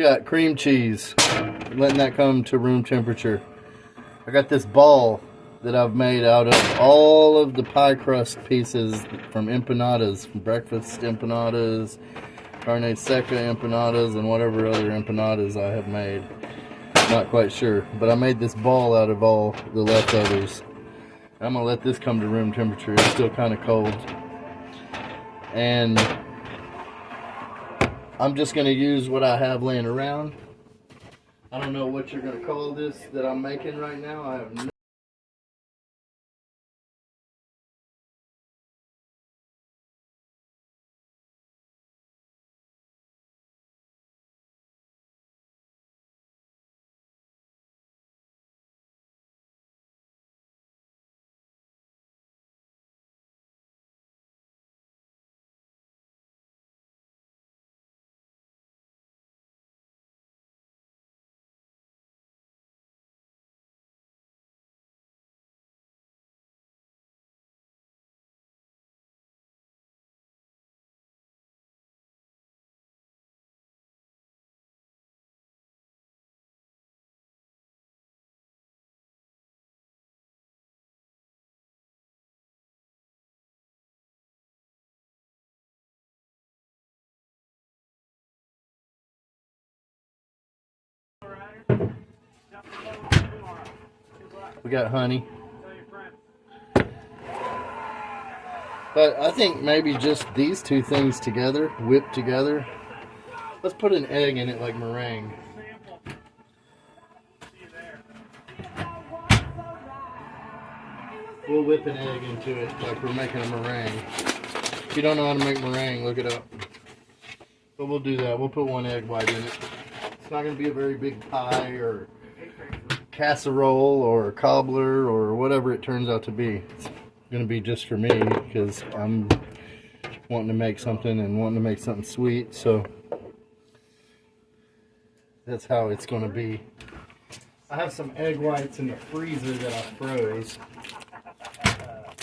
Got cream cheese, letting that come to room temperature. I got this ball that I've made out of all of the pie crust pieces from empanadas, from breakfast empanadas, carne seca empanadas, and whatever other empanadas I have made. Not quite sure, but I made this ball out of all the leftovers. I'm gonna let this come to room temperature. It's still kind of cold, and I'm just gonna use what I have laying around. I don't know what you're gonna call this that I'm making right now. I have no We got honey. But I think maybe just these two things together, whipped together. Let's put an egg in it like meringue. We'll whip an egg into it like we're making a meringue. If you don't know how to make meringue, look it up. But we'll do that. We'll put one egg white in it. It's not going to be a very big pie or casserole or cobbler or whatever it turns out to be. It's going to be just for me because I'm wanting to make something and wanting to make something sweet. So that's how it's going to be. I have some egg whites in the freezer that I froze.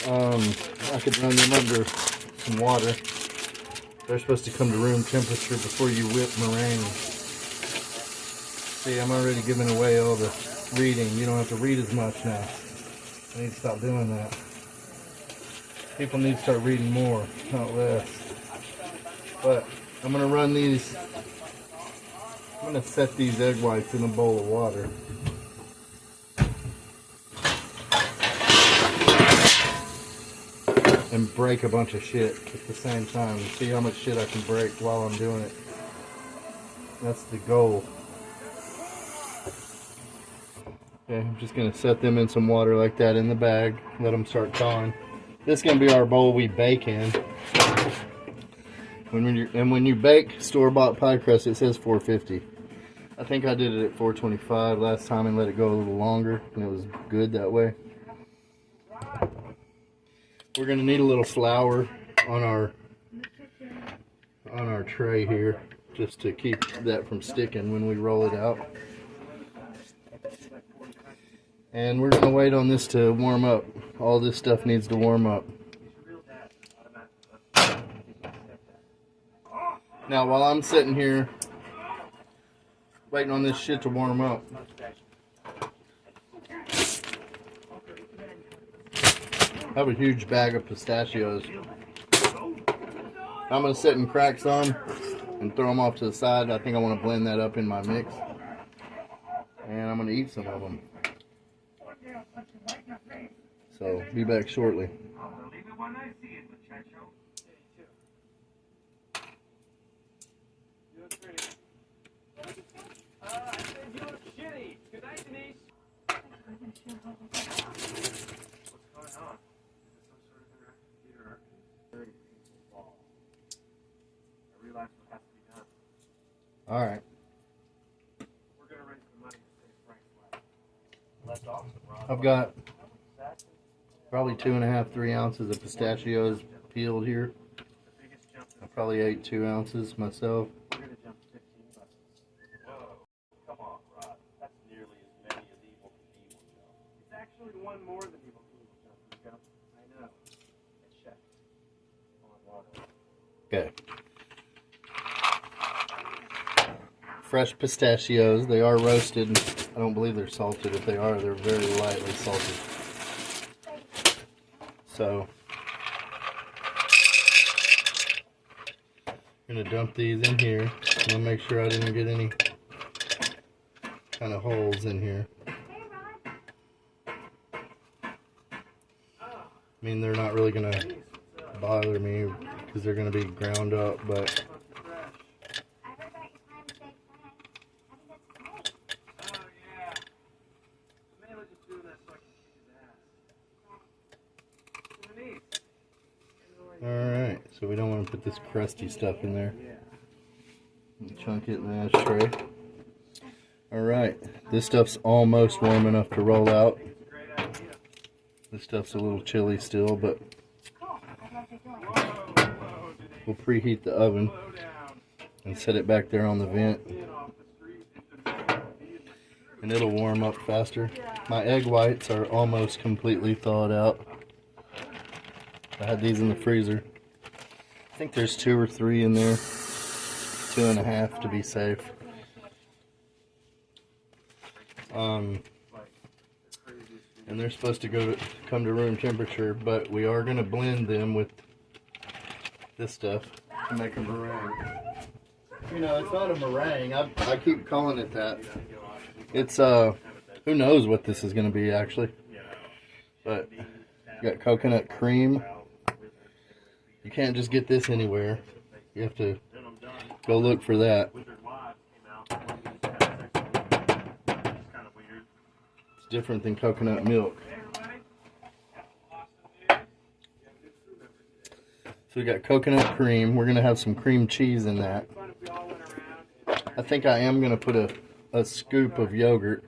I could run them under some water. They're supposed to come to room temperature before you whip meringue. See, I'm already giving away all the reading. You don't have to read as much now. I need to stop doing that. People need to start reading more, not less. But I'm going to run these. I'm going to set these egg whites in a bowl of water. And break a bunch of shit at the same time. See how much shit I can break while I'm doing it. That's the goal. Okay, I'm just going to set them in some water like that in the bag. Let them start thawing. This is going to be our bowl we bake in. When you bake store-bought pie crust, it says 450. I think I did it at 425 last time and let it go a little longer. And it was good that way. We're going to need a little flour on our tray here, just to keep that from sticking when we roll it out. And we're going to wait on this to warm up. All this stuff needs to warm up. Now while I'm sitting here waiting on this shit to warm up, I have a huge bag of pistachios. I'm going to sit and crack some and throw them off to the side. I think I want to blend that up in my mix. And I'm going to eat some of them. So, be back shortly. Alright. I've got probably 2.5, 3 ounces of pistachios peeled here. I probably ate 2 ounces myself. Okay. fresh pistachios. They are roasted. I don't believe they're salted. If they are, they're very lightly salted. So I'm gonna dump these in here. I'm gonna make sure I didn't get any kind of holes in here. I mean, they're not really gonna bother me because they're gonna be ground up, but alright, so we don't want to put this crusty stuff in there. Chunk it in the ashtray. Alright, this stuff's almost warm enough to roll out. This stuff's a little chilly still, but we'll preheat the oven and set it back there on the vent. And it'll warm up faster. My egg whites are almost completely thawed out. I had these in the freezer. I think there's 2 or 3 in there. 2.5 to be safe. And they're supposed to come to room temperature, but we are going to blend them with this stuff to make a meringue. You know, it's not a meringue. I keep calling it that. It's who knows what this is going to be actually. But you got coconut cream. You can't just get this anywhere. You have to go look for that. It's different than coconut milk. So we got coconut cream. We're going to have some cream cheese in that. I think I am going to put a scoop of yogurt.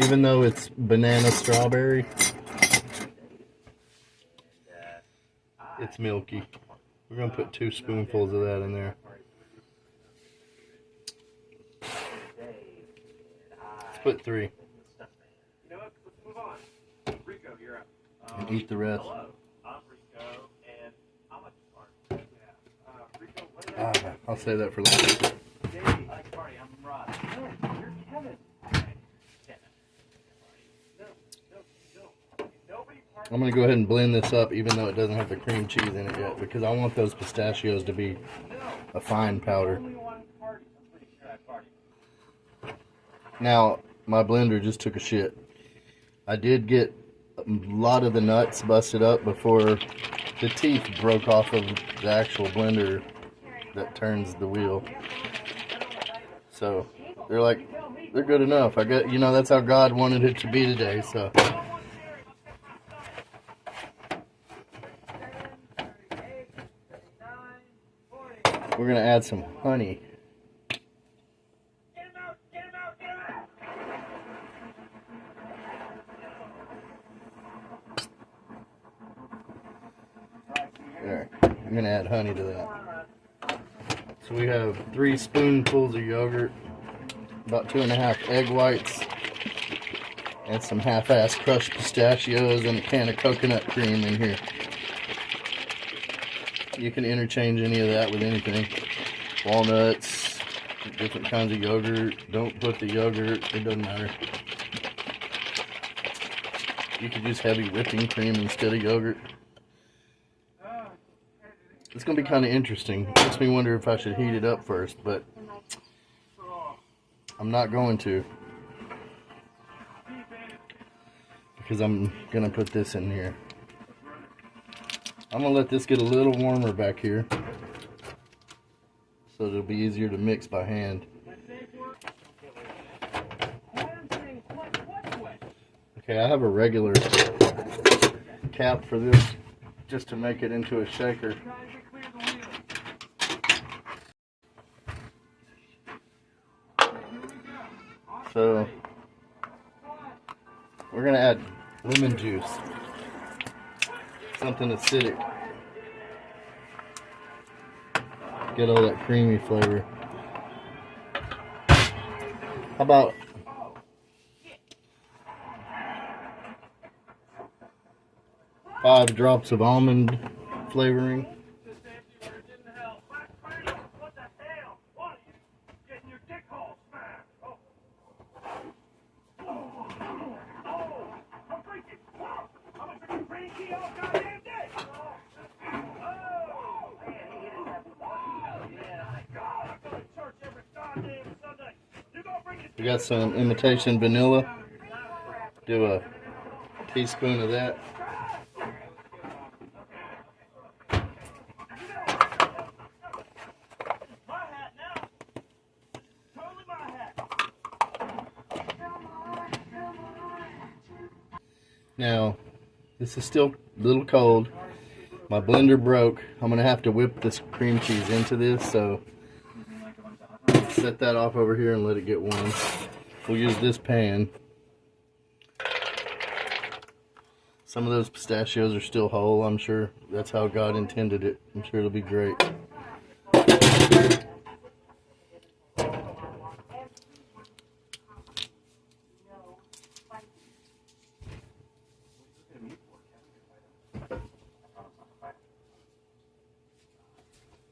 Even though it's banana strawberry, it's milky. We're going to put 2 spoonfuls of that in there. Let's put 3. And eat the rest. I'll save that for later. I'm going to go ahead and blend this up even though it doesn't have the cream cheese in it yet, because I want those pistachios to be a fine powder. Now, my blender just took a shit. I did get a lot of the nuts busted up before the teeth broke off of the actual blender that turns the wheel. So, they're good enough. You know, that's how God wanted it to be today, so. We're going to add some honey. There. I'm going to add honey to that. So we have 3 spoonfuls of yogurt, about 2.5 egg whites, and some half-assed crushed pistachios and a can of coconut cream in here. You can interchange any of that with anything. Walnuts, different kinds of yogurt. Don't put the yogurt, it doesn't matter. You could use heavy whipping cream instead of yogurt. It's going to be kind of interesting. It makes me wonder if I should heat it up first, but I'm not going to. Because I'm going to put this in here. I'm going to let this get a little warmer back here so it'll be easier to mix by hand. Okay, I have a regular cap for this just to make it into a shaker. So we're going to add lemon juice. Something acidic. Get all that creamy flavor. How about 5 drops of almond flavoring? We got some imitation vanilla. Do a teaspoon of that. Now, this is still a little cold. My blender broke. I'm going to have to whip this cream cheese into this, so set that off over here and let it get warm. We'll use this pan. Some of those pistachios are still whole. I'm sure that's how God intended it. I'm sure it'll be great.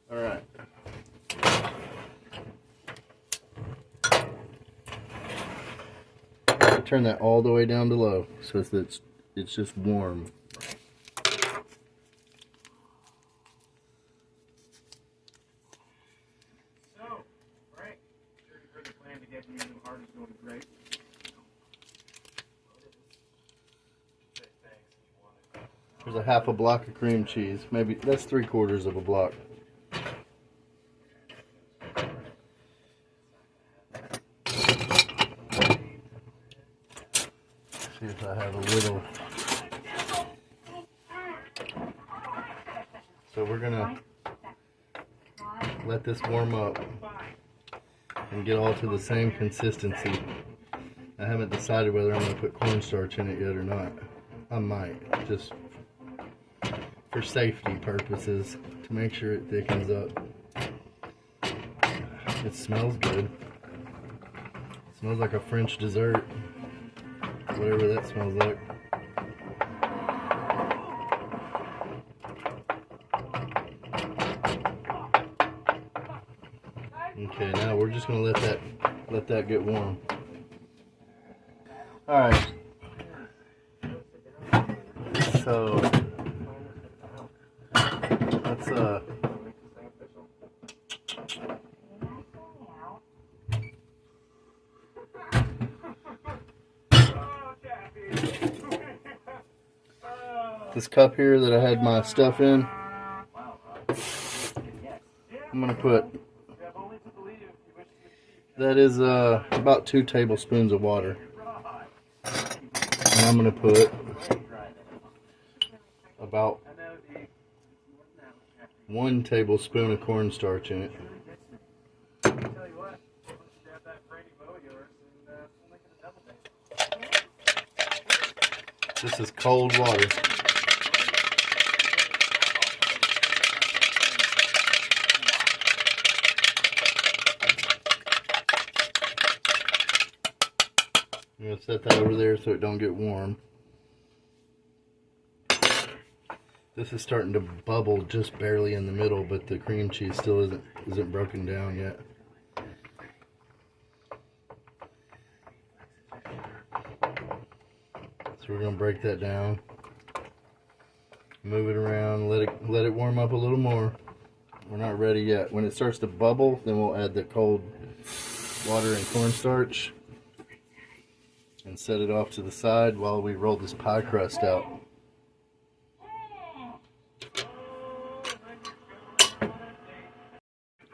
Alright. Turn that all the way down to low so that it's just warm. So, Frank, sure you heard the plan to get you into the heart is going great. There's a half a block of cream cheese. Maybe that's 3/4 of a block. See if I have a little. So we're gonna let this warm up and get all to the same consistency. I haven't decided whether I'm gonna put cornstarch in it yet or not. I might, just for safety purposes, to make sure it thickens up. It smells good. It smells like a French dessert. Whatever that smells like. Okay, now we're just gonna let that get warm. Alright. So let's this cup here that I had my stuff in, I'm gonna put, that is about 2 tablespoons of water, and I'm gonna put about 1 tablespoon of cornstarch in it. This is cold water. I'm going to set that over there so it don't get warm. This is starting to bubble just barely in the middle, but the cream cheese still isn't broken down yet. So we're going to break that down, move it around, let it warm up a little more. We're not ready yet. When it starts to bubble, then we'll add the cold water and cornstarch and set it off to the side while we roll this pie crust out.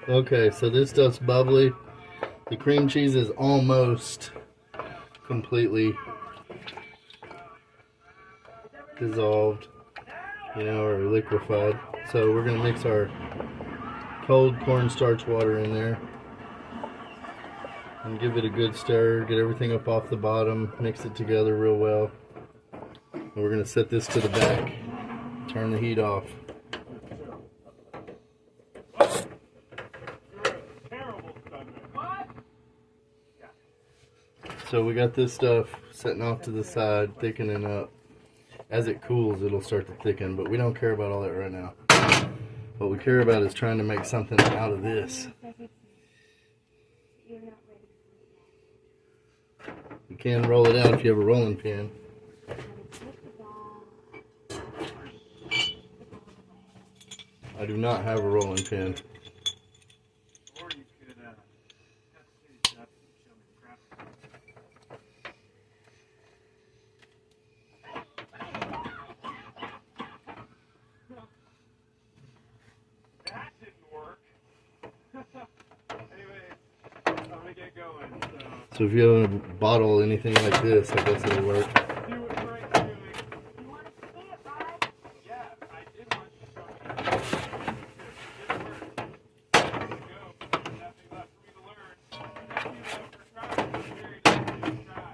Okay, so this stuff's bubbly. The cream cheese is almost completely dissolved, or liquefied. So we're gonna mix our cold cornstarch water in there and give it a good stir, get everything up off the bottom, mix it together real well. And we're gonna set this to the back, turn the heat off. So we got this stuff setting off to the side, thickening up. As it cools, it'll start to thicken, but we don't care about all that right now. What we care about is trying to make something out of this. You can roll it out if you have a rolling pin. I do not have a rolling pin. going. So if you have a bottle, anything like this, I guess it'll work. Do what Frank's doing. You want to see it, Rod? Yeah, I did want you to show me. It did work. There you go. Nothing left for me to learn. Thank you though for trying. It's very nice of you to try.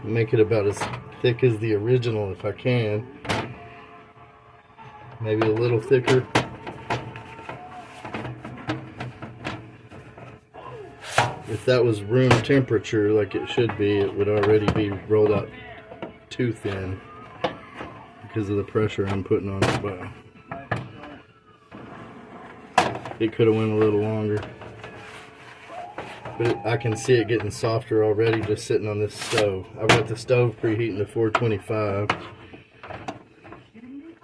Make it about as thick as the original if I can. Maybe a little thicker. If that was room temperature like it should be, it would already be rolled out too thin because of the pressure I'm putting on it. But it could have went a little longer. But I can see it getting softer already just sitting on this stove. I've got the stove preheating to 425.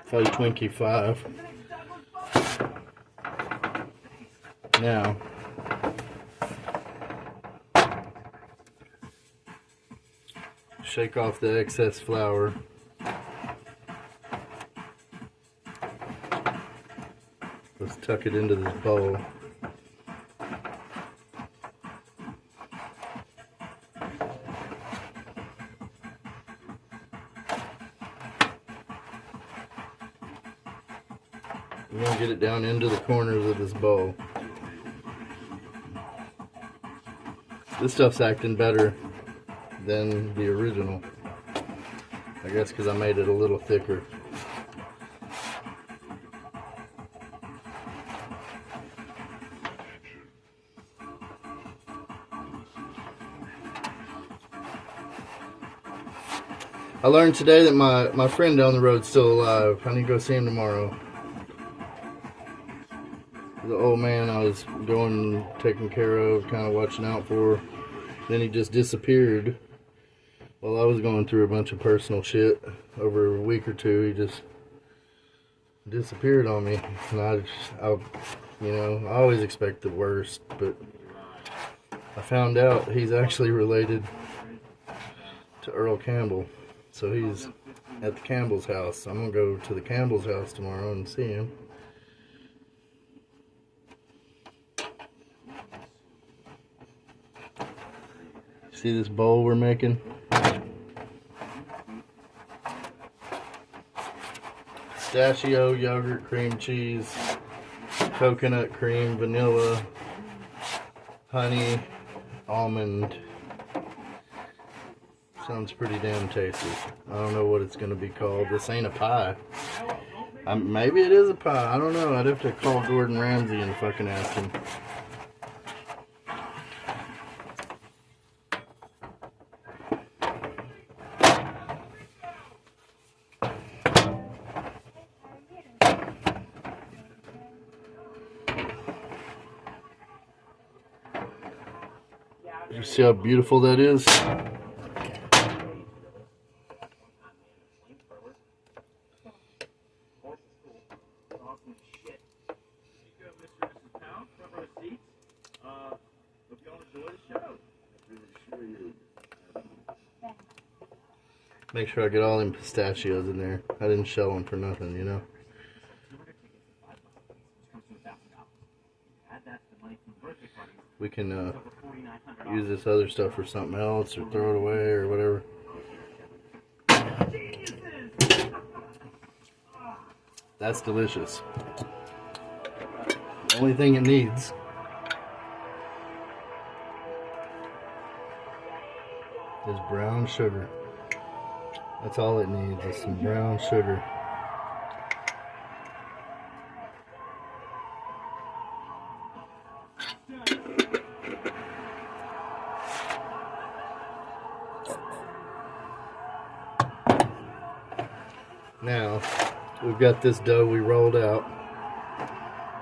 Fudge Twinkie 5. Now, shake off the excess flour. Let's tuck it into this bowl. I'm going to get it down into the corners of this bowl. This stuff's acting better than the original. I guess because I made it a little thicker. I learned today that my friend down the road's still alive. I need to go see him tomorrow. The old man I was going taking care of, kind of watching out for. Then he just disappeared while I was going through a bunch of personal shit. Over a week or two, he just disappeared on me. And I always expect the worst, but I found out he's actually related to Earl Campbell. So he's at the Campbell's house. I'm gonna go to the Campbell's house tomorrow and see him. See this bowl we're making? Pistachio, yogurt, cream cheese, coconut cream, vanilla, honey, almond. Sounds pretty damn tasty. I don't know what it's going to be called. This ain't a pie. Maybe it is a pie. I don't know. I'd have to call Gordon Ramsay and fucking ask him. You see how beautiful that is? Make sure I get all them pistachios in there. I didn't shell them for nothing, you know. We can use this other stuff for something else, or throw it away, or whatever. That's delicious. Only thing it needs is brown sugar. That's all it needs, is some brown sugar. Now, we've got this dough we rolled out.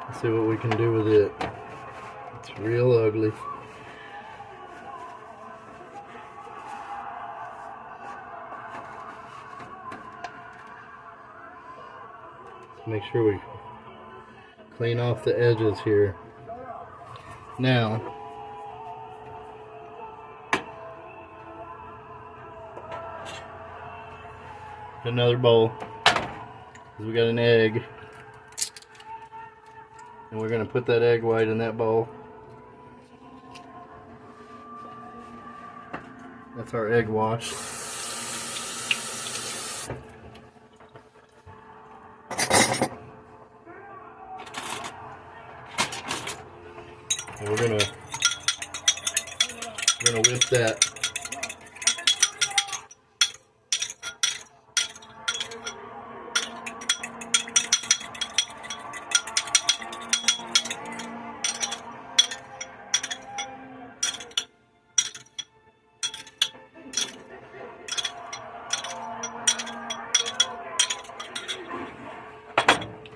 Let's see what we can do with it. It's real ugly. Let's make sure we clean off the edges here. Now, another bowl, because we got an egg, and we're going to put that egg white in that bowl. That's our egg wash. And we're gonna whip that.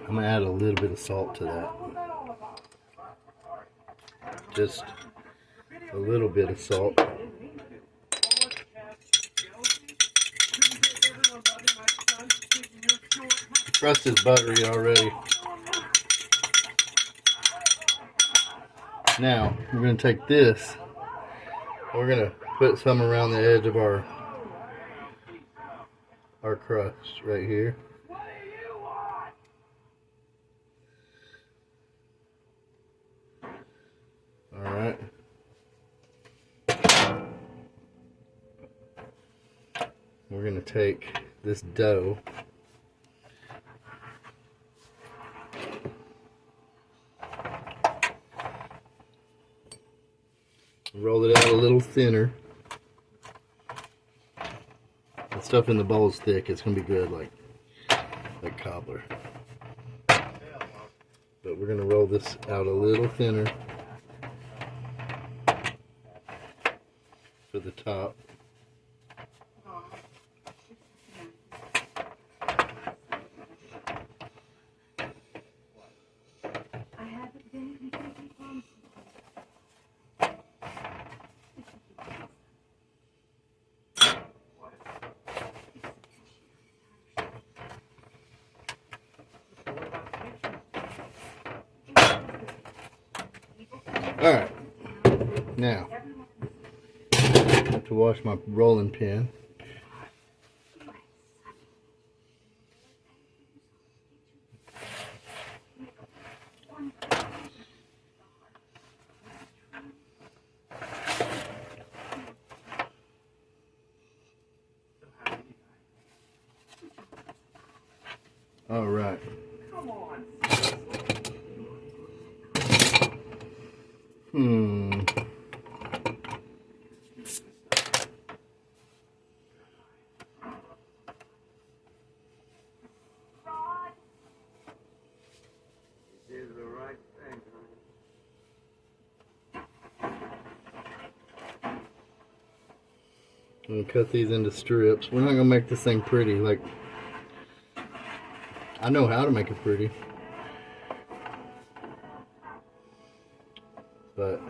I'm gonna add a little bit of salt to that. Just a little bit of salt. Crust is buttery already. Now we're gonna take this. We're gonna put some around the edge of our crust right here. Alright. We're going to take this dough, roll it out a little thinner. The stuff in the bowl is thick, it's going to be good like cobbler. But we're going to roll this out a little thinner for the top. Alright, now I have to wash my rolling pin. Alright. I'm gonna cut these into strips. We're not gonna make this thing pretty. Like, I know how to make it pretty, but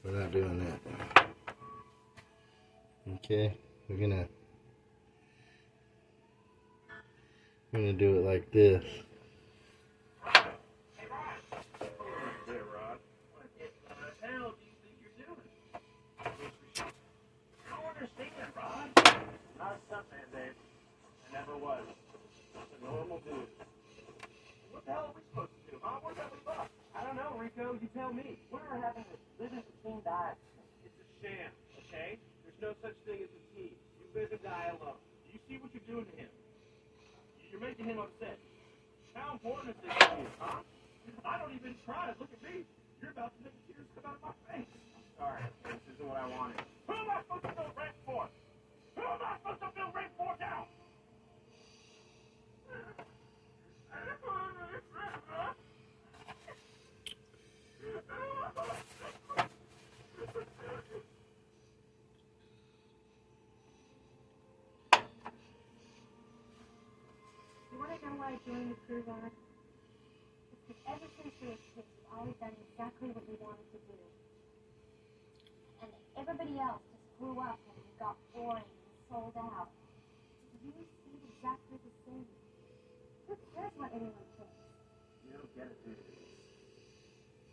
we're not doing that. Okay, we're gonna do it like this. You tell me. We're having a living team diet. It's a sham, okay? There's no such thing as a team. You live and die alone. Do you see what you're doing to him? You're making him upset. How important is this to you, huh? I don't even try to look at me. You're about to make tears come out of my face. I'm sorry. This isn't what I wanted. Who am I supposed to feel rent for? Who am I supposed to feel rent for now? I joined the crew, Rod? It's because ever since we were kids, we've always done exactly what we wanted to do. And everybody else just grew up and got boring and sold out. You stayed exactly the same. Who cares what anyone thinks? You don't get it, dude.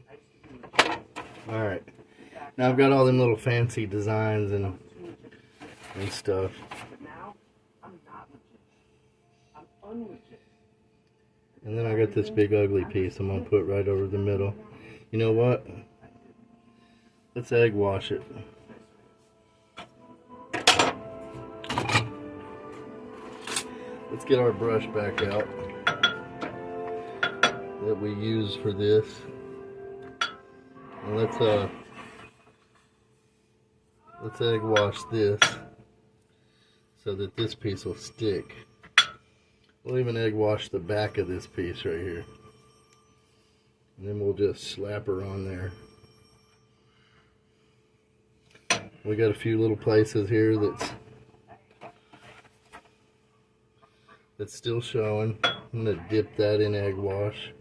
I used to do it. Alright. Now I've got all them little fancy designs and stuff. But now, I'm not legit. I'm unlegit. And then I got this big ugly piece I'm going to put right over the middle. You know what? Let's egg wash it. Let's get our brush back out that we use for this. And let's egg wash this so that this piece will stick. We'll even egg wash the back of this piece right here. And then we'll just slap her on there. We got a few little places here that's still showing. I'm gonna dip that in egg wash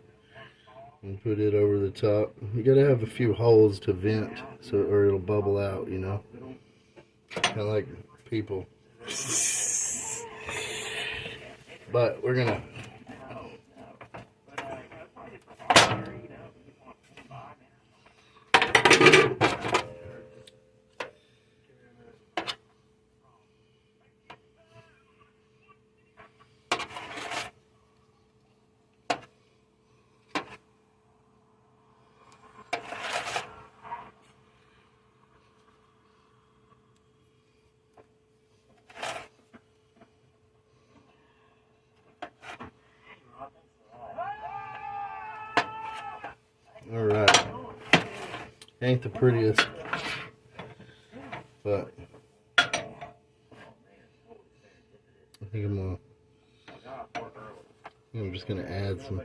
and put it over the top. You gotta have a few holes to vent or it'll bubble out, you know. Kinda like people. But we're gonna alright. Ain't the prettiest, but I think I'm just gonna add some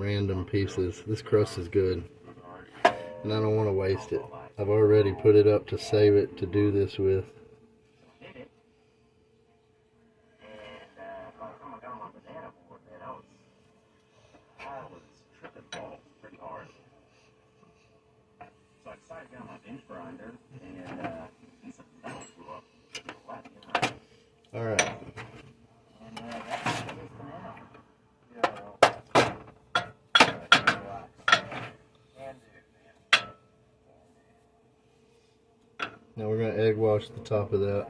random pieces. This crust is good, and I don't want to waste it. I've already put it up to save it to do this with. Alright. Now we're going to egg wash the top of that.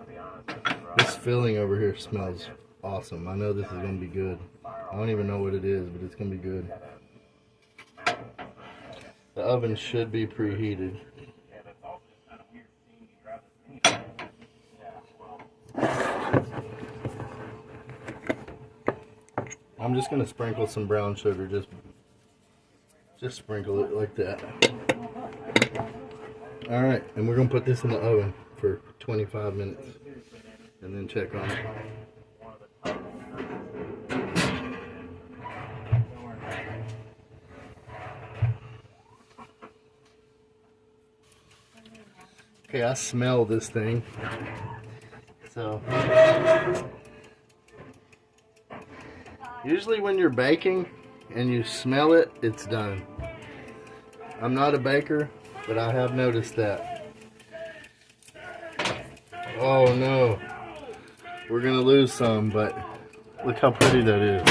This filling over here smells awesome. I know this is going to be good. I don't even know what it is, but it's going to be good. The oven should be preheated. I'm just going to sprinkle some brown sugar, just sprinkle it like that. Alright, and we're going to put this in the oven for 25 minutes and then check on it. Okay, I smell this thing. So, usually when you're baking and you smell it, it's done. I'm not a baker, but I have noticed that. Oh no, we're gonna lose some, but look how pretty that is.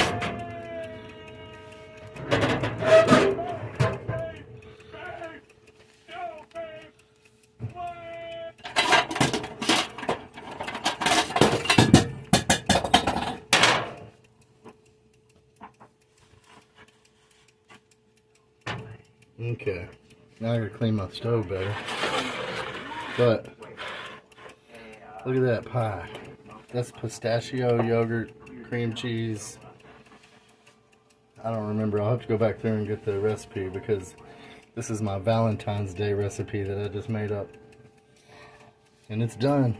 Okay, now I gotta clean my stove better. But look at that pie. That's pistachio, yogurt, cream cheese. I don't remember. I'll have to go back there and get the recipe because this is my Valentine's Day recipe that I just made up. And it's done.